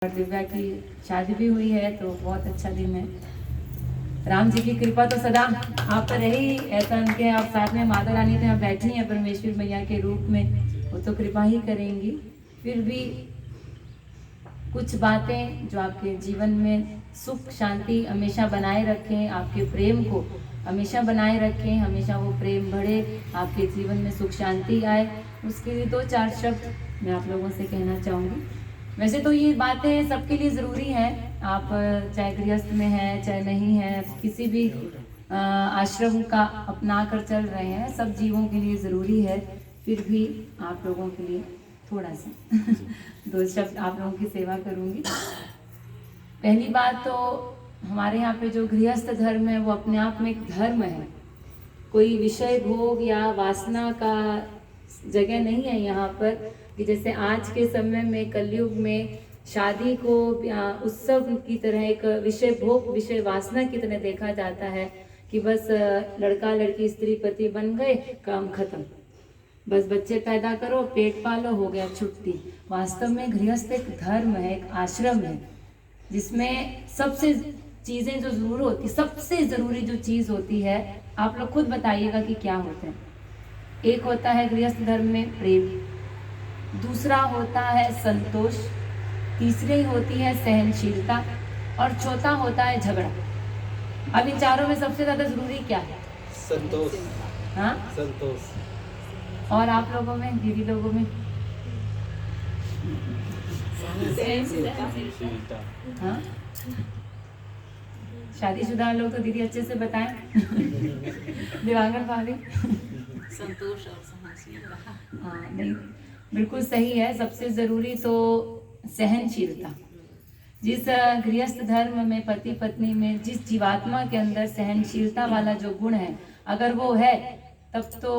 और दिव्या की शादी भी हुई है, तो बहुत अच्छा दिन है। राम जी की कृपा तो सदा आप पर रही। ऐसा उनके आप साथ में माता रानी तो यहाँ बैठी हैं परमेश्वर मैया के रूप में, वो तो कृपा ही करेंगी। फिर भी कुछ बातें जो आपके जीवन में सुख शांति हमेशा बनाए रखें, आपके प्रेम को हमेशा बनाए रखें, हमेशा वो प्रेम बढ़े, आपके जीवन में सुख शांति आए, उसके लिए 2-4 शब्द मैं आप लोगों से कहना चाहूँगी। वैसे तो ये बातें सबके लिए ज़रूरी हैं, आप चाहे गृहस्थ में हैं चाहे नहीं हैं, किसी भी आश्रम का अपना कर चल रहे हैं, सब जीवों के लिए ज़रूरी है। फिर भी आप लोगों के लिए थोड़ा सा 2 शब्द आप लोगों की सेवा करूँगी। पहली बात तो हमारे यहाँ पे जो गृहस्थ धर्म है वो अपने आप में एक धर्म है, कोई विषय भोग या वासना का जगह नहीं है यहाँ पर। कि जैसे आज के समय में कलयुग में शादी को उत्सव की तरह एक विषय भोग विषय वासना की तरह देखा जाता है कि बस लड़का लड़की स्त्री पति बन गए, काम खत्म, बस बच्चे पैदा करो, पेट पालो, हो गया छुट्टी। वास्तव में गृहस्थ एक धर्म है, एक आश्रम है, जिसमें सबसे चीज़ें जो ज़रूर होती, सबसे ज़रूरी जो चीज़ होती है, आप लोग खुद बताइएगा कि क्या होता है। एक होता है गृहस्थ धर्म में प्रेम, दूसरा होता है संतोष, तीसरी होती है सहनशीलता, और चौथा होता है झगड़ा। अब इन चारों में सबसे ज़्यादा ज़रूरी क्या है? संतोष। हाँ, संतोष। और आप लोगों में, दीदी लोगों में? हाँ, शादीशुदा लोग तो दीदी अच्छे से बताएं। दिवाकर भाभी? संतोष और सहनशीलता। हाँ, नहीं, बिल्कुल सही है। सबसे ज़रूरी तो सहनशीलता। जिस गृहस्थ धर्म में पति पत्नी में जिस जीवात्मा के अंदर सहनशीलता वाला जो गुण है, अगर वो है, तब तो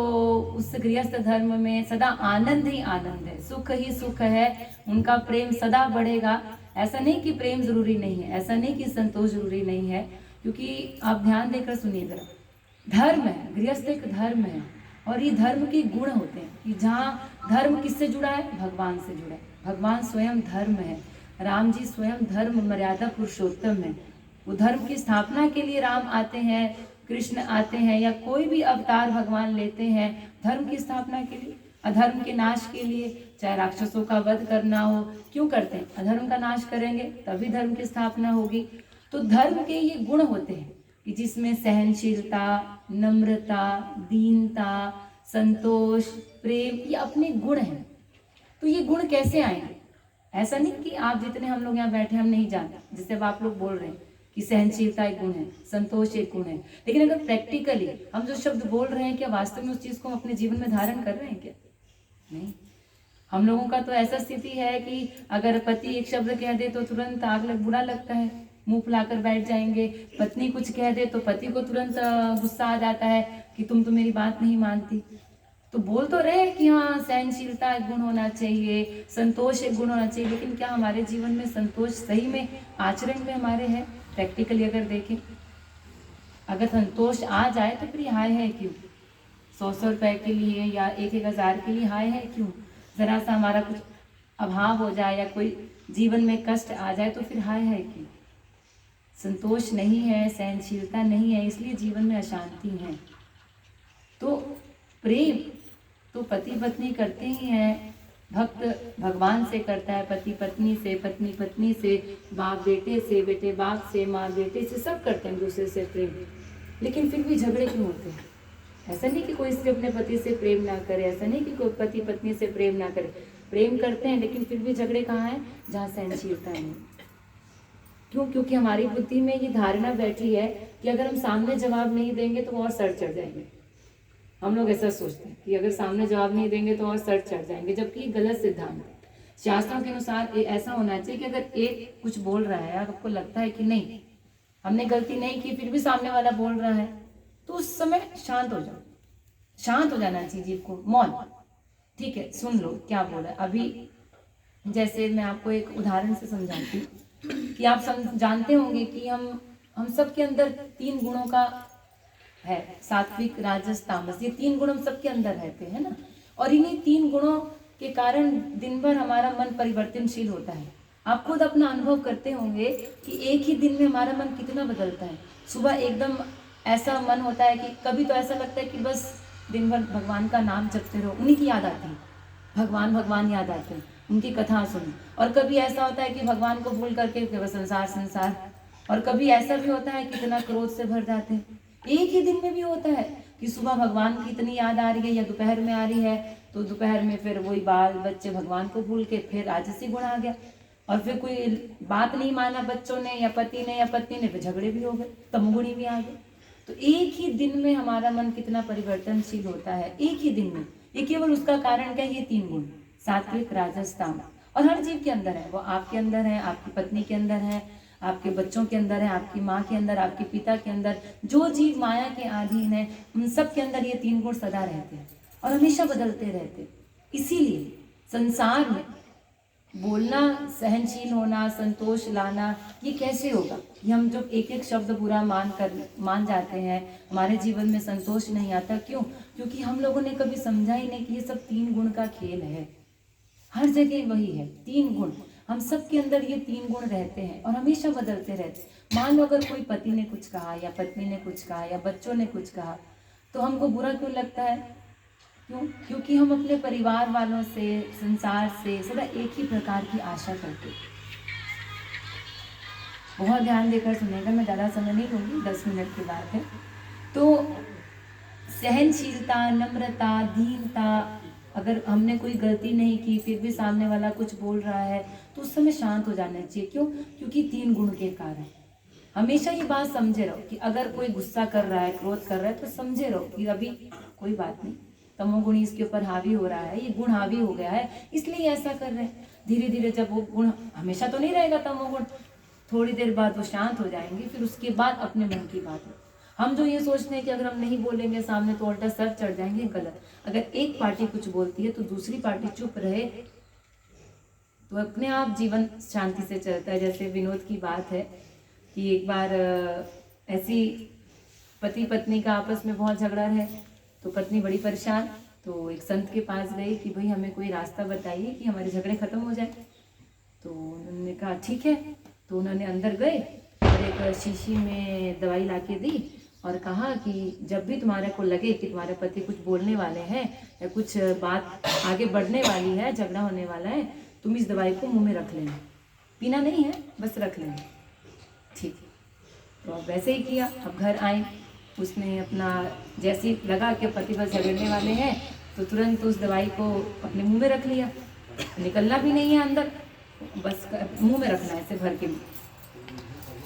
उस गृहस्थ धर्म में सदा आनंद ही आनंद है, सुख ही सुख है, उनका प्रेम सदा बढ़ेगा। ऐसा नहीं कि प्रेम जरूरी नहीं है, ऐसा नहीं कि संतोष जरूरी नहीं है, क्योंकि आप ध्यान देकर सुनिए जरा, धर्म है, गृहस्थ एक धर्म है, और ये धर्म के गुण होते हैं कि जहाँ धर्म किससे जुड़ा है? भगवान से जुड़ा है। भगवान स्वयं धर्म है, राम जी स्वयं धर्म मर्यादा पुरुषोत्तम है। वो धर्म की स्थापना के लिए राम आते हैं, कृष्ण आते हैं, या कोई भी अवतार भगवान लेते हैं धर्म की स्थापना के लिए, अधर्म के नाश के लिए। चाहे राक्षसों का वध करना हो, क्यों करते हैं? अधर्म का नाश करेंगे तभी धर्म की स्थापना होगी। तो धर्म के ये गुण होते हैं कि जिसमें सहनशीलता, नम्रता, दीनता, संतोष, प्रेम, ये अपने गुण हैं। तो ये गुण कैसे आएंगे? ऐसा नहीं कि आप जितने हम लोग यहाँ बैठे हम नहीं जानते, जैसे अब आप लोग बोल रहे हैं कि सहनशीलता एक गुण है, संतोष एक गुण है, लेकिन अगर प्रैक्टिकली हम जो शब्द बोल रहे हैं, क्या वास्तव में उस चीज़ को हम अपने जीवन में धारण कर रहे हैं क्या? नहीं। हम लोगों का तो ऐसा स्थिति है कि अगर पति एक शब्द कह दे तो तुरंत बुरा लगता है, मुंह फुलाकर बैठ जाएंगे। पत्नी कुछ कह दे तो पति को तुरंत गुस्सा आ जाता है कि तुम तो मेरी बात नहीं मानती। तो बोल तो रहे कि हाँ सहनशीलता एक गुण होना चाहिए, संतोष एक गुण होना चाहिए, लेकिन क्या हमारे जीवन में संतोष सही में आचरण में हमारे है? प्रैक्टिकली अगर देखें, अगर संतोष आ जाए तो फिर हाय है क्यों? 100 रुपए के लिए या 1,000 के लिए हाय है क्यों? जरा सा हमारा कुछ अभाव हो जाए या कोई जीवन में कष्ट आ जाए तो फिर हाय है क्यों? संतोष नहीं है, सहनशीलता नहीं है, इसलिए जीवन में अशांति है। तो प्रेम तो पति पत्नी करते ही हैं, भक्त भगवान से करता है, पति पत्नी से, पत्नी पत्नी से, बाप बेटे से, बेटे बाप से, माँ बेटे से, सब करते हैं दूसरे से प्रेम। लेकिन फिर भी झगड़े क्यों होते हैं? ऐसा नहीं कि कोई अपने पति से प्रेम ना करे, ऐसा नहीं कि कोई पति पत्नी से प्रेम ना करे, प्रेम करते हैं, लेकिन फिर भी झगड़े कहाँ हैं? जहाँ सहनशीलता नहीं। क्यों? क्योंकि हमारी बुद्धि में ये धारणा बैठी है कि अगर हम सामने जवाब नहीं देंगे तो और सर चढ़ जाएंगे। हम लोग ऐसा सोचते हैं कि अगर सामने जवाब नहीं देंगे तो और सर चढ़ जाएंगे, जबकि ये गलत सिद्धांत है। शास्त्रों के अनुसार ऐसा होना चाहिए कि अगर एक कुछ बोल रहा है, आपको लगता है कि नहीं हमने गलती नहीं की, फिर भी सामने वाला बोल रहा है, तो उस समय शांत हो जाओ, शांत हो जाना चाहिए, जीव को मौन, ठीक है सुन लो क्या बोल रहा है। अभी जैसे मैं आपको एक उदाहरण से समझाती हूँ कि आप जानते होंगे कि हम सब के अंदर 3 गुणों का है, सात्विक, राजस, तामस, ये 3 गुण हम सबके अंदर रहते हैं ना। और इन्हीं 3 गुणों के कारण दिन भर हमारा मन परिवर्तनशील होता है। आप खुद अपना अनुभव करते होंगे कि एक ही दिन में हमारा मन कितना बदलता है। सुबह एकदम ऐसा मन होता है कि कभी तो ऐसा लगता है कि बस दिन भर भगवान का नाम जपते रहो, उन्हीं की याद आती है, भगवान भगवान याद आते हैं, उनकी कथा सुनो। और कभी ऐसा होता है कि भगवान को भूल करके केवल संसार संसार। और कभी ऐसा भी होता है कि इतना क्रोध से भर जाते हैं। एक ही दिन में भी होता है कि सुबह भगवान की इतनी याद आ रही है या दोपहर में आ रही है, तो दोपहर में फिर वही बाल बच्चे भगवान को भूल के फिर राजसी गुण आ गया। और फिर कोई बात नहीं माना बच्चों ने या पति ने या पत्नी ने, फिर झगड़े भी हो गए, तमोगुणी भी आ गए। तो एक ही दिन में हमारा मन कितना परिवर्तनशील होता है, एक ही दिन में। ये केवल उसका कारण क्या है? ये 3 गुण, सात्विक राजस ताम। और हर जीव के अंदर है, वो आपके अंदर है, आपकी पत्नी के अंदर है, आपके बच्चों के अंदर है, आपकी माँ के अंदर, आपके पिता के अंदर। जो जीव माया के अधीन है उन सब के अंदर ये 3 गुण सदा रहते हैं और हमेशा बदलते रहते हैं। इसीलिए संसार में बोलना, सहनशील होना, संतोष लाना, ये कैसे होगा? ये हम जब एक एक शब्द बुरा मान जाते हैं, हमारे जीवन में संतोष नहीं आता। क्यों? क्योंकि हम लोगों ने कभी समझा ही नहीं कि ये सब 3 गुण का खेल है। हर जगह वही है, 3 गुण। हम सब के अंदर ये 3 गुण रहते हैं और हमेशा बदलते रहते हैं। मान लो अगर कोई पति ने कुछ कहा या पत्नी ने कुछ कहा या बच्चों ने कुछ कहा, तो हमको बुरा क्यों लगता है? क्यों? क्योंकि हम अपने परिवार वालों से, संसार से सदा एक ही प्रकार की आशा करते हैं। बहुत ध्यान देकर सुनेगा, मैं ज़्यादा समय नहीं लूँगी, 10 मिनट की बात है। तो सहनशीलता, नम्रता, दीनता, अगर हमने कोई गलती नहीं की फिर भी सामने वाला कुछ बोल रहा है तो उस समय शांत हो जाना चाहिए। क्यों? क्योंकि 3 गुण के कारण। हमेशा ये बात समझे रहो कि अगर कोई गुस्सा कर रहा है, क्रोध कर रहा है, तो समझे रहो कि अभी कोई बात नहीं, तमोगुणी इसके ऊपर हावी हो रहा है, ये गुण हावी हो गया है, इसलिए ऐसा कर रहे हैं। धीरे धीरे जब वो गुण, हमेशा तो नहीं रहेगा तमोगुण, थोड़ी देर बाद वो शांत हो जाएंगे, फिर उसके बाद अपने मन की बात है। हम जो ये सोचते हैं कि अगर हम नहीं बोलेंगे सामने तो उल्टा सर चढ़ जाएंगे, गलत। अगर एक पार्टी कुछ बोलती है तो दूसरी पार्टी चुप रहे तो अपने आप जीवन शांति से चलता है। जैसे विनोद की बात है कि एक बार ऐसी पति पत्नी का आपस में बहुत झगड़ा है, तो पत्नी बड़ी परेशान, तो एक संत के पास गई कि भाई हमें कोई रास्ता बताइए कि हमारे झगड़े खत्म हो जाए। तो उन्होंने कहा ठीक है। तो उन्होंने अंदर गए और एक शीशी में दवाई ला के दी और कहा कि जब भी तुम्हारे को लगे कि तुम्हारे पति कुछ बोलने वाले हैं या कुछ बात आगे बढ़ने वाली है, झगड़ा होने वाला है, तुम इस दवाई को मुंह में रख लेना, पीना नहीं है, बस रख लेना। ठीक है, तो अब वैसे ही किया। अब घर आए, उसने अपना जैसे ही लगा कि पति बस झगड़ने वाले हैं तो तुरंत उस दवाई को अपने मुंह में रख लिया। निकलना भी नहीं है अंदर, बस मुंह में रखना है ऐसे भर के।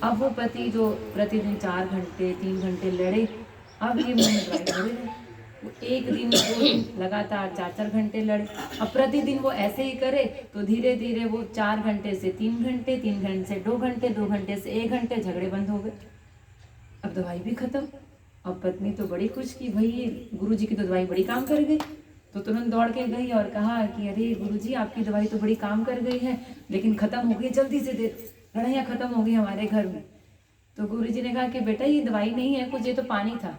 अब वो पति जो प्रतिदिन 4 घंटे 3 घंटे लड़े, अब ये मुंह में दवाई भरे रहे। वो एक दिन 2 दिन लगातार 4-4 घंटे लड़े। अब प्रतिदिन वो ऐसे ही करे तो धीरे धीरे वो 4 घंटे से 3 घंटे, 3 घंटे से 2 घंटे, 2 घंटे से 1 घंटे, झगड़े बंद हो गए। अब दवाई भी खत्म। अब पत्नी तो बड़ी खुश की भाई गुरुजी की तो दवाई बड़ी काम कर गई। तो तुरंत दौड़ के गई और कहा कि अरे गुरुजी आपकी दवाई तो बड़ी काम कर गई है, लेकिन ख़त्म हो गई, जल्दी से दे, लड़ाइयाँ ख़त्म हो गई हमारे घर में। तो गुरुजी ने कहा कि बेटा ये दवाई नहीं है कुछ, ये तो पानी था,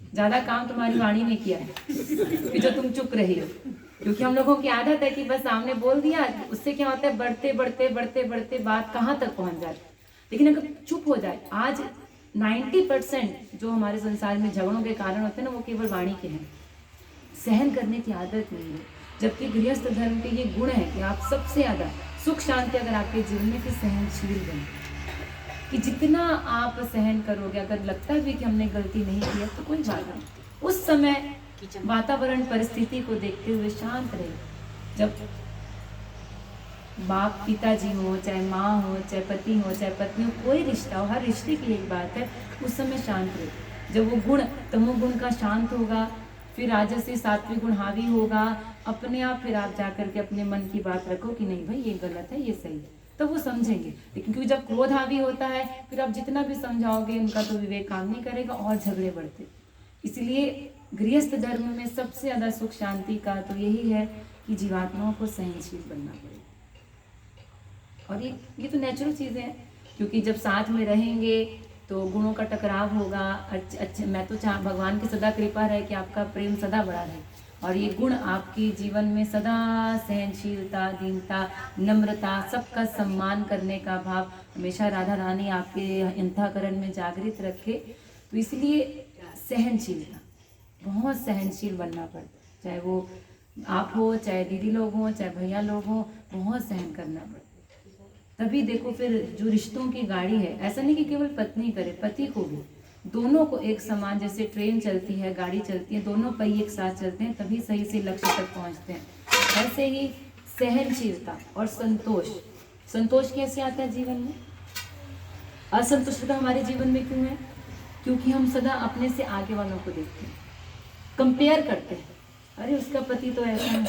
ज़्यादा काम तुम्हारी वाणी ने किया है कि जो तुम चुप रही हो। क्योंकि हम लोगों की आदत है कि बस सामने बोल दिया, उससे क्या होता है बढ़ते बढ़ते बढ़ते बढ़ते बात कहाँ तक पहुँच जाती। लेकिन अगर चुप हो जाए, आज 90% जो हमारे संसार में झगड़ों के कारण होते हैं ना, वो केवल वाणी के हैं, सहन करने की आदत नहीं है। जबकि गृहस्थ धर्म के ये गुण है कि आप सबसे ज़्यादा सुख शांति अगर आपके जीवन में, फिर सहनशील बने, कि जितना आप सहन करोगे, अगर लगता भी कि हमने गलती नहीं की है तो कोई बात नहीं, उस समय वातावरण परिस्थिति को देखते हुए शांत रहे। जब बाप पिताजी हो, चाहे माँ हो, चाहे पति हो, चाहे पत्नी हो, कोई रिश्ता हो, हर रिश्ते की एक बात है, उस समय शांत रहे। जब वो गुण तमोगुण का शांत होगा, फिर राजसी सात्विक गुण हावी होगा, अपने आप फिर आप जाकर के अपने मन की बात रखो कि नहीं भाई ये गलत है, ये सही है, तो वो समझेंगे। लेकिन क्योंकि जब क्रोध हावी होता है, फिर आप जितना भी समझाओगे उनका तो विवेक काम नहीं करेगा और झगड़े बढ़ते। इसलिए गृहस्थ धर्म में सबसे ज़्यादा सुख शांति का तो यही है कि जीवात्माओं को सहनशील बनना पड़ेगा। और ये तो नेचुरल चीज़ें हैं, क्योंकि जब साथ में रहेंगे तो गुणों का टकराव होगा। अच्छे मैं तो भगवान की सदा कृपा रहे कि आपका प्रेम सदा बड़ा रहे और ये गुण आपके जीवन में सदा सहनशीलता, दीनता, नम्रता, सबका सम्मान करने का भाव हमेशा राधा रानी आपके अंतःकरण में जागृत रखे। तो इसलिए सहनशीलता, बहुत सहनशील बनना पड़ता है, चाहे वो आप हो, चाहे दीदी लोग हों, चाहे भैया लोग हों, बहुत सहन करना पड़ता है। तभी देखो फिर जो रिश्तों की गाड़ी है, ऐसा नहीं कि केवल पत्नी करे, पति को भी, दोनों को एक समान, जैसे ट्रेन चलती है, गाड़ी चलती है, दोनों पहिए एक साथ चलते हैं तभी सही से लक्ष्य तक पहुंचते हैं। ऐसे ही सहनशीलता और संतोष। संतोष कैसे आता है जीवन में? असंतुष्टता हमारे जीवन में क्यों है? क्योंकि हम सदा अपने से आगे वालों को देखते हैं, कंपेयर करते हैं। अरे उसका पति तो ऐसा है,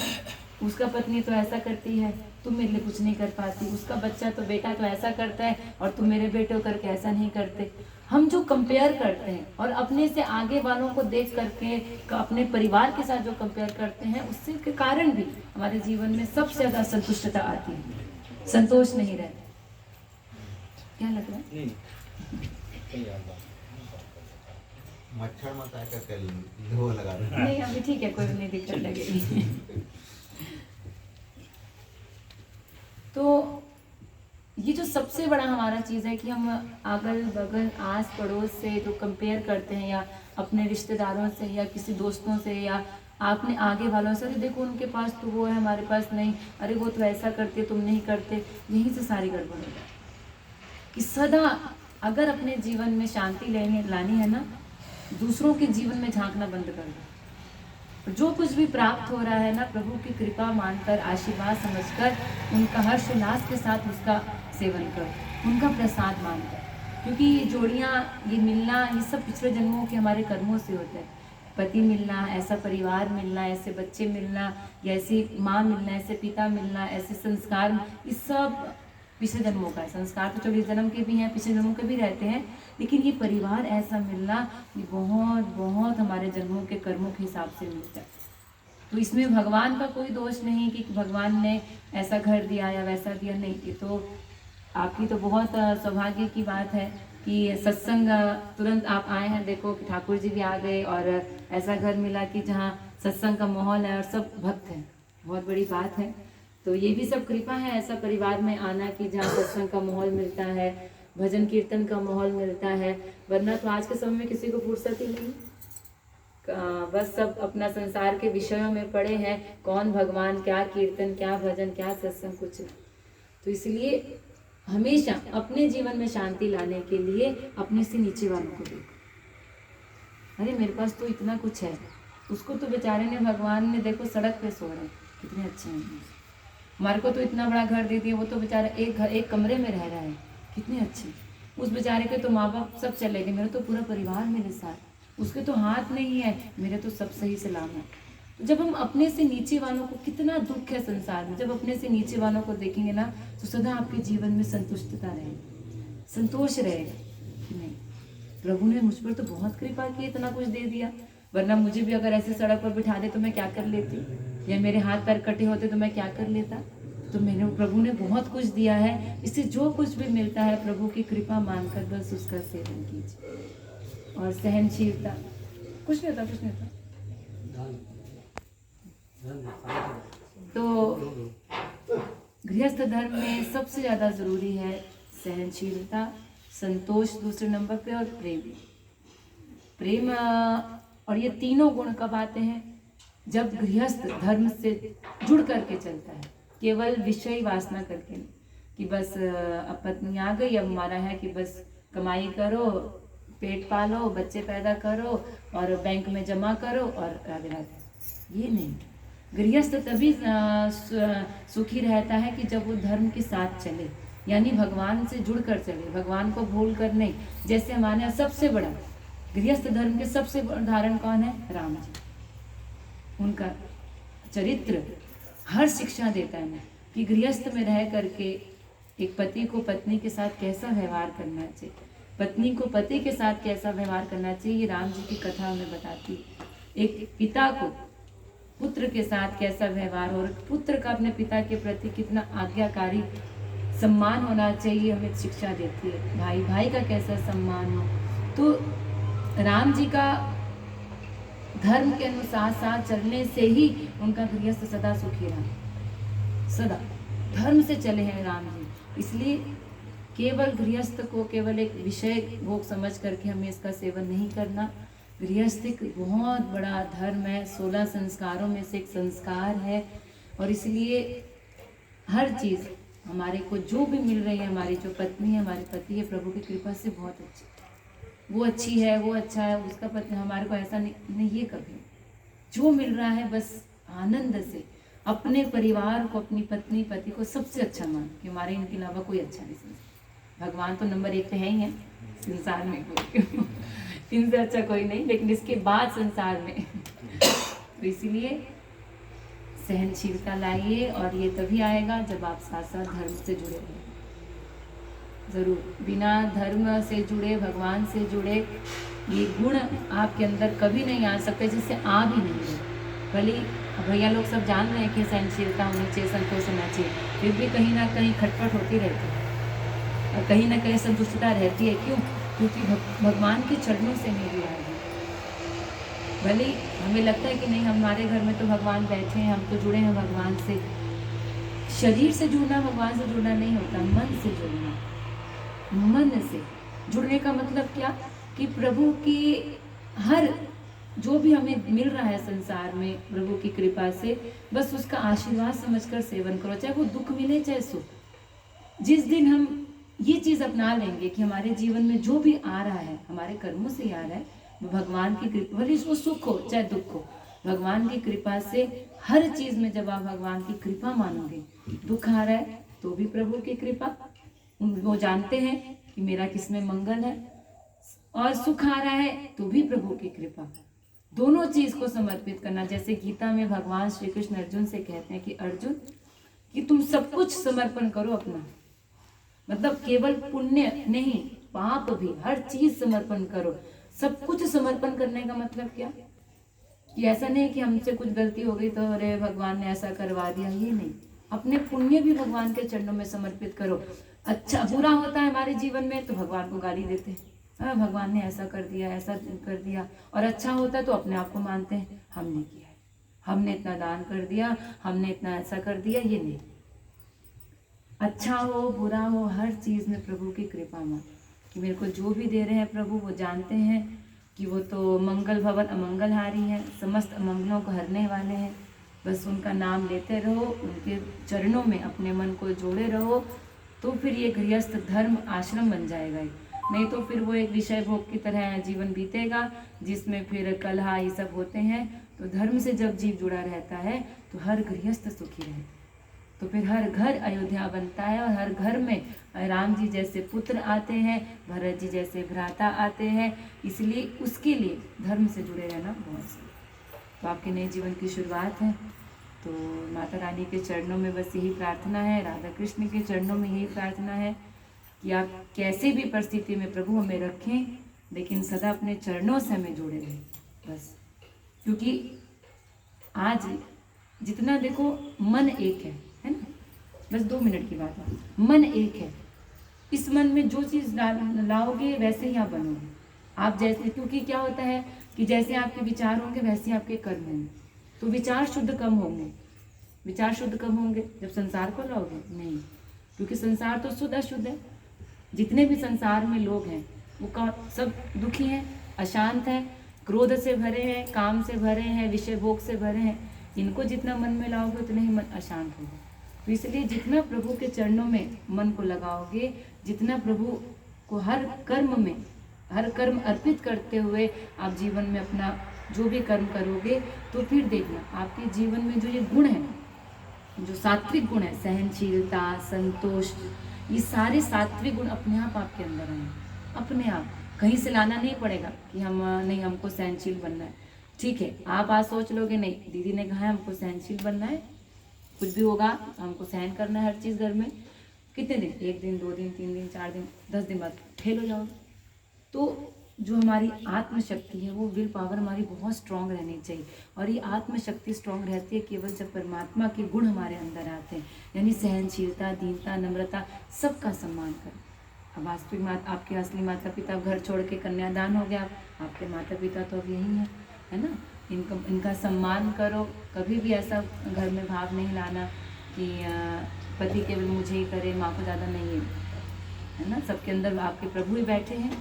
उसका पत्नी तो ऐसा करती है, तुम मेरे लिए कुछ नहीं कर पाती, उसका बच्चा तो बेटा तो ऐसा करता है और तुम मेरे बेटे को करके ऐसा नहीं करते। हम जो कंपेयर करते हैं और अपने से आगे वालों को देख करके अपने परिवार के साथ जो कंपेयर करते हैं, उससे के कारण भी हमारे जीवन में सबसे ज़्यादा असंतुष्टता आती है, संतोष नहीं रहता। क्या लग रहा है? मच्छर मत आकर कर लो लगा दो। नहीं अभी ठीक है, कोई नहीं दिक्कत लगेगी। तो ये जो सबसे बड़ा हमारा चीज़ है कि हम अगल बगल आस पड़ोस से जो कंपेयर करते हैं, या अपने रिश्तेदारों से, या किसी दोस्तों से, या आपने आगे वालों से, अरे देखो उनके पास तो वो है, हमारे पास नहीं, अरे वो तो ऐसा करते तुम नहीं करते, यहीं से सारी गड़बड़ हो जाती है। कि सदा अगर अपने जीवन में शांति लानी है ना, दूसरों के जीवन में झांकना बंद कर दो। जो कुछ भी प्राप्त हो रहा है ना, प्रभु की कृपा मानकर, आशीर्वाद समझकर, उनका हर्ष उल्लास के साथ उसका सेवन करो, उनका प्रसाद मानकर। क्योंकि ये जोड़ियाँ, ये मिलना, ये सब पिछले जन्मों के हमारे कर्मों से होता है। पति मिलना, ऐसा परिवार मिलना, ऐसे बच्चे मिलना, या ऐसी माँ मिलना, ऐसे पिता मिलना, ऐसे संस्कार, ये सब पिछले जन्मों का है। संस्कार तो चलो इस जन्म के भी हैं, पिछले जन्मों के भी रहते हैं, लेकिन ये परिवार ऐसा मिलना, ये बहुत बहुत हमारे जन्मों के कर्मों के हिसाब से मिलता है। तो इसमें भगवान का कोई दोष नहीं कि भगवान ने ऐसा घर दिया या वैसा दिया, नहीं। ये तो आपकी तो बहुत सौभाग्य की बात है कि सत्संग तुरंत आप आए हैं, देखो कि ठाकुर जी भी आ गए और ऐसा घर मिला कि जहाँ सत्संग का माहौल है और सब भक्त हैं, बहुत बड़ी बात है। तो ये भी सब कृपा है ऐसा परिवार में आना कि जहाँ सत्संग का माहौल मिलता है, भजन कीर्तन का माहौल मिलता है। वरना तो आज के समय में किसी को फुर्सत ही नहीं, बस सब अपना संसार के विषयों में पड़े हैं, कौन भगवान, क्या कीर्तन, क्या भजन, क्या सत्संग, कुछ नहीं। तो इसलिए हमेशा अपने जीवन में शांति लाने के लिए अपने से नीचे वालों को देखो। अरे मेरे पास तो इतना कुछ है, उसको तो बेचारे ने, भगवान ने देखो सड़क पे सो रहे, कितने अच्छे हैं। हमारे को तो इतना बड़ा घर दे दिया, वो तो बेचारा एक कमरे में रह रहा है, कितने अच्छे। उस बेचारे के तो माँ बाप सब चले गए, मेरा तो पूरा परिवार मेरे साथ, उसके तो हाथ नहीं है, मेरे तो सब सही सलाम है। तो जब हम अपने से नीचे वालों को, कितना दुख है संसार में, जब अपने से नीचे वालों को देखेंगे ना, तो सदा आपके जीवन में संतुष्टता रहेगी, संतोष रहेगा। नहीं, प्रभु ने मुझ पर तो बहुत कृपा की, इतना कुछ दे दिया, वरना मुझे भी अगर ऐसे सड़क पर बिठा दे तो मैं क्या कर लेती, या मेरे हाथ पैर कटे होते तो मैं क्या कर लेता। तो मैंने, प्रभु ने बहुत कुछ दिया है, इससे जो कुछ भी मिलता है प्रभु की कृपा मानकर बस उसका सेवन कीजिए। और सहनशीलता, कुछ नहीं होता, कुछ नहीं होता। तो गृहस्थ धर्म में सबसे ज़्यादा ज़रूरी है सहनशीलता, संतोष दूसरे नंबर पे, और प्रेम। प्रेम और ये तीनों गुण कब आते हैं? जब गृहस्थ धर्म से जुड़ करके चलता है, केवल विषय वासना करके नहीं कि बस अब पत्नी आ गई, अब हमारा है कि बस कमाई करो, पेट पालो, बच्चे पैदा करो और बैंक में जमा करो और आगे राधे। ये नहीं, गृहस्थ तभी सुखी रहता है कि जब वो धर्म के साथ चले, यानी भगवान से जुड़कर चले, भगवान को भूल कर नहीं। जैसे हमारे यहाँ सबसे बड़ा गृहस्थ धर्म के सबसे बड़ा उदाहरण कौन है? राम जी। उनका चरित्र हर शिक्षा देता है ना कि गृहस्थ में रह करके एक पति को पत्नी के साथ कैसा व्यवहार करना चाहिए, पत्नी को पति के साथ कैसा व्यवहार करना चाहिए। ये राम जी की कथा हमें बताती है। एक पिता को पुत्र के साथ कैसा व्यवहार हो, और पुत्र का अपने पिता के प्रति कितना आज्ञाकारी सम्मान होना चाहिए, हमें शिक्षा देती है। भाई भाई का कैसा सम्मान हो। तो राम जी का धर्म के अनुसार साथ चलने से ही उनका गृहस्थ सदा सुखी रहा, सदा धर्म से चले हैं राम जी। इसलिए केवल गृहस्थ को केवल एक विषय भोग समझ करके हमें इसका सेवन नहीं करना। गृहस्थ एक बहुत बड़ा धर्म है, 16 संस्कारों में से एक संस्कार है। और इसलिए हर चीज़ हमारे को जो भी मिल रही है, हमारी जो पत्नी है, हमारे पति है, प्रभु की कृपा से बहुत अच्छी, वो अच्छी है, वो अच्छा है, उसका पति, हमारे को ऐसा नहीं ये कभी जो मिल रहा है बस आनंद से अपने परिवार को, अपनी पत्नी पति को सबसे अच्छा मान कि हमारे इनके अलावा कोई अच्छा नहीं संसार। भगवान तो नंबर 1 पे है ही है संसार में, कोई इनसे अच्छा कोई नहीं, लेकिन इसके बाद संसार में तो इसीलिए सहनशीलता लाइए। और ये तभी आएगा जब आप साथ साथ धर्म से जुड़े रहें। जरूर बिना धर्म से जुड़े, भगवान से जुड़े, ये गुण आपके अंदर कभी नहीं आ सकते, जिससे आ भी नहीं है। भले भैया लोग सब जान रहे हैं कि सहनशीलता होनी चाहिए, संतोष होना चाहिए, फिर भी कहीं ना कहीं खटपट होती रहती है और कहीं ना कहीं संतुष्टता रहती है। क्यों? क्योंकि भगवान के चरणों से नहीं जुड़ा है। भले हमें लगता है कि नहीं हमारे घर में तो भगवान बैठे हैं, हम तो जुड़े हैं भगवान से। शरीर से जुड़ना भगवान से जुड़ना नहीं होता, मन से जुड़ना। मन से जुड़ने का मतलब क्या कि प्रभु की हर जो भी हमें मिल रहा है संसार में प्रभु की कृपा से, बस उसका आशीर्वाद समझकर सेवन करो, चाहे वो दुख मिले चाहे सुख। जिस दिन हम ये चीज़ अपना लेंगे कि हमारे जीवन में जो भी आ रहा है हमारे कर्मों से आ रहा है, वो भगवान की कृपा, भले वो सुख हो चाहे दुख हो, भगवान की कृपा से हर चीज़ में जब आप भगवान की कृपा मानोगे, दुख आ रहा है तो भी प्रभु की कृपा, वो जानते हैं कि मेरा किसमें मंगल है, और सुख आ रहा है तो भी प्रभु की कृपा। दोनों चीज को समर्पित करना। जैसे गीता में भगवान श्री कृष्ण अर्जुन से कहते हैं कि अर्जुन कि तुम सब कुछ समर्पण करो अपना, मतलब केवल पुण्य नहीं पाप भी, हर चीज समर्पण करो। सब कुछ समर्पण करने का मतलब क्या कि ऐसा नहीं कि हमसे कुछ गलती हो गई तो अरे भगवान ने ऐसा करवा दिया, ये नहीं। अपने पुण्य भी भगवान के चरणों में समर्पित करो। अच्छा बुरा होता है हमारे जीवन में तो भगवान को गाली देते हैं, भगवान ने ऐसा कर दिया, ऐसा कर दिया। और अच्छा होता है तो अपने आप को मानते हैं हमने किया है, हमने इतना दान कर दिया, हमने इतना ऐसा कर दिया। ये नहीं, अच्छा हो बुरा हो हर चीज़ में प्रभु की कृपा मान कि मेरे को जो भी दे रहे हैं प्रभु वो जानते हैं कि वो तो मंगल भवन अमंगलहारी है, समस्त अमंगलों को हरने वाले हैं। बस उनका नाम लेते रहो, उनके चरणों में अपने मन को जोड़े रहो, तो फिर ये गृहस्थ धर्म आश्रम बन जाएगा। नहीं तो फिर वो एक विषय भोग की तरह जीवन बीतेगा जिसमें फिर कलह ये सब होते हैं। तो धर्म से जब जीव जुड़ा रहता है तो हर गृहस्थ सुखी रहता है, तो फिर हर घर अयोध्या बनता है और हर घर में राम जी जैसे पुत्र आते हैं, भरत जी जैसे भ्राता आते हैं। इसलिए उसके लिए धर्म से जुड़े रहना बहुत सही। तो आपके नए जीवन की शुरुआत है, तो माता रानी के चरणों में बस यही प्रार्थना है, राधा कृष्ण के चरणों में यही प्रार्थना है कि आप कैसे भी परिस्थिति में प्रभु हमें रखें, लेकिन सदा अपने चरणों से हमें जोड़े रहें बस। क्योंकि आज जितना देखो मन एक है ना, बस 2 मिनट की बात है, मन एक है। इस मन में जो चीज़ लाओगे वैसे ही आप बनोगे। आप जैसे, क्योंकि क्या होता है कि जैसे आपके विचार होंगे वैसे आपके कर्म होंगे। तो विचार शुद्ध कम होंगे, विचार शुद्ध कम होंगे जब संसार को लाओगे नहीं, क्योंकि संसार तो शुद्ध अशुद्ध है। जितने भी संसार में लोग हैं वो सब दुखी हैं, अशांत हैं, क्रोध से भरे हैं, काम से भरे हैं, विषय भोग से भरे हैं। इनको जितना मन में लाओगे उतना ही मन अशांत होगा। तो इसलिए जितना प्रभु के चरणों में मन को लगाओगे, जितना प्रभु को हर कर्म में हर कर्म अर्पित करते हुए आप जीवन में अपना जो भी कर्म करोगे, तो फिर देखना आपके जीवन में जो ये गुण है, जो सात्विक गुण है, सहनशीलता, संतोष, ये सारे सात्विक गुण अपने आप आपके अंदर आए। अपने आप कहीं से लाना नहीं पड़ेगा कि हम नहीं हमको सहनशील बनना है। ठीक है, आप आज सोच लोगे नहीं दीदी ने कहा है हमको सहनशील बनना है, कुछ भी होगा हमको सहन करना है हर चीज़ घर में। कितने दिन, 1 दिन 2 दिन 3 दिन 4 दिन 10 दिन बाद फेल हो जाओगे। तो जो हमारी आत्मशक्ति है वो विल पावर हमारी बहुत स्ट्रांग रहनी चाहिए। और ये आत्मशक्ति स्ट्रांग रहती है केवल जब परमात्मा के गुण हमारे अंदर आते हैं, यानी सहनशीलता, दीनता, नम्रता, सबका सम्मान करें। अब वास्तविक आपके असली माता पिता घर छोड़ के कन्यादान हो गया, आपके माता पिता तो अब यही है ना। इनका सम्मान करो। कभी भी ऐसा घर में भाव नहीं लाना कि पति केवल मुझे ही करे, माँ को ज़्यादा नहीं है ना। सबके अंदर आपके प्रभु ही बैठे हैं।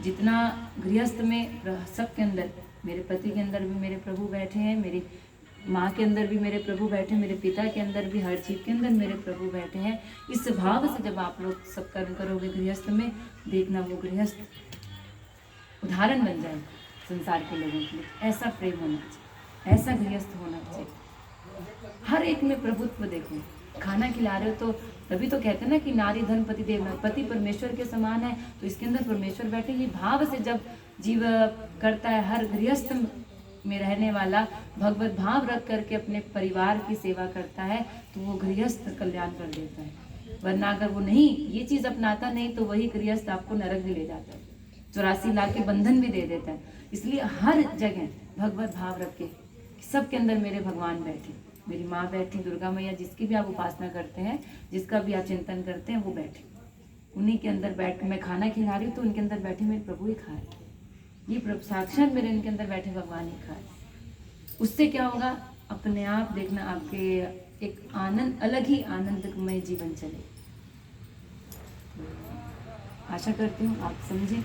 जितना गृहस्थ में सबके अंदर, मेरे पति के अंदर भी मेरे प्रभु बैठे हैं, मेरी माँ के अंदर भी मेरे प्रभु बैठे, मेरे पिता के अंदर भी, हर जीव के अंदर मेरे प्रभु बैठे हैं। इस भाव से जब आप लोग सब कर्म करोगे गृहस्थ में, देखना वो गृहस्थ उदाहरण बन जाए संसार के लोगों के लिए। ऐसा प्रेम होना चाहिए, ऐसा गृहस्थ होना चाहिए। हर एक में प्रभुत्व देखो। खाना खिला रहे हो तो तभी तो कहते हैं ना कि नारी धर्म पति देव, पति परमेश्वर के समान है, तो इसके अंदर परमेश्वर बैठे। ये भाव से जब जीव करता है, हर गृहस्थ में रहने वाला भगवत भाव रख करके अपने परिवार की सेवा करता है, तो वो गृहस्थ कल्याण कर देता है। वरना अगर वो नहीं, ये चीज़ अपनाता नहीं, तो वही गृहस्थ आपको नरक भी ले जाता है, 84 लाख के बंधन भी दे देता है। इसलिए हर जगह भगवत भाव रख के सबके अंदर मेरे भगवान बैठे, मेरी माँ बैठी, दुर्गा मैया, जिसकी भी आप उपासना करते हैं, जिसका भी आप चिंतन करते हैं, वो बैठे। उन्हीं के अंदर बैठ के मैं खाना खिला रही हूँ तो उनके अंदर बैठे मेरे प्रभु ही खा रहे। ये साक्षात मेरे इनके अंदर बैठे भगवान ही खा रहे। उससे क्या होगा, अपने आप देखना, आपके एक आनंद, अलग ही आनंदमय जीवन चले। आशा करती हूँ आप समझें।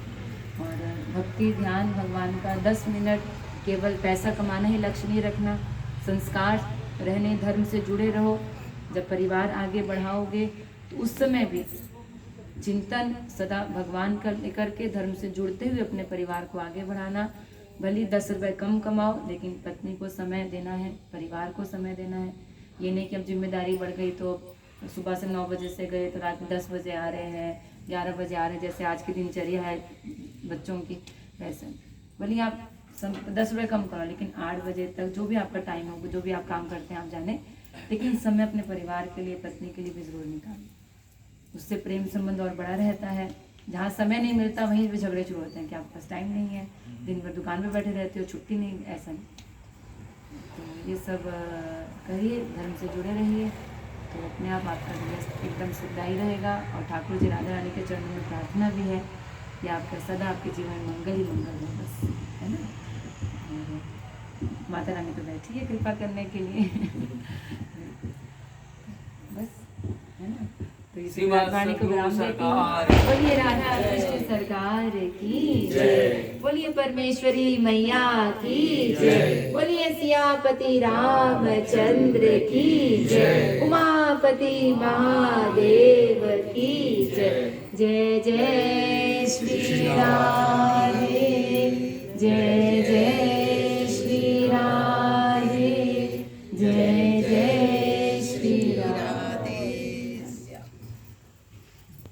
और भक्ति ध्यान भगवान का 10 मिनट, केवल पैसा कमाना ही लक्ष्य नहीं रखना, संस्कार रहने, धर्म से जुड़े रहो। जब परिवार आगे बढ़ाओगे तो उस समय भी चिंतन सदा भगवान कर लेकर के धर्म से जुड़ते हुए अपने परिवार को आगे बढ़ाना। भले 10 रुपये कम कमाओ, लेकिन पत्नी को समय देना है, परिवार को समय देना है। ये नहीं कि अब जिम्मेदारी बढ़ गई तो सुबह से 9 बजे से गए तो रात में 10 बजे आ रहे हैं, 11 बजे आ रहे हैं, जैसे आज की दिनचर्या है बच्चों की, वैसे भले आप 10 रुपये कम करो, लेकिन 8 बजे तक जो भी आपका टाइम हो, जो भी आप काम करते हैं आप जाने, लेकिन समय अपने परिवार के लिए, पत्नी के लिए भी ज़रूर निकालें। उससे प्रेम संबंध और बड़ा रहता है। जहाँ समय नहीं मिलता वहीं पे झगड़े शुरू होते हैं कि आपके पास टाइम नहीं है, दिन भर दुकान पे बैठे रहते हो, छुट्टी नहीं, ऐसा नहीं। तो ये सब करिए, धर्म से जुड़े रहिए, तो अपने आप आपका गृहस्थ एकदम सुखदायी रहेगा। और ठाकुर जी राधा रानी के चरणों में प्रार्थना भी है कि आपका सदा आपके जीवन में मंगल ही मंगल हो, बस, है ना। और माता रानी तो बैठी है कृपा करने के लिए बस, है ना। तो इसी वाणी को विराम देती हूँ। बोलिए राधा कृष्ण सरकार की जय, बोलिए परमेश्वरी मैया की जय, बोलिए सियापति रामचंद्र की जय, उमापति महादेव की जय। जय जय श्री राम।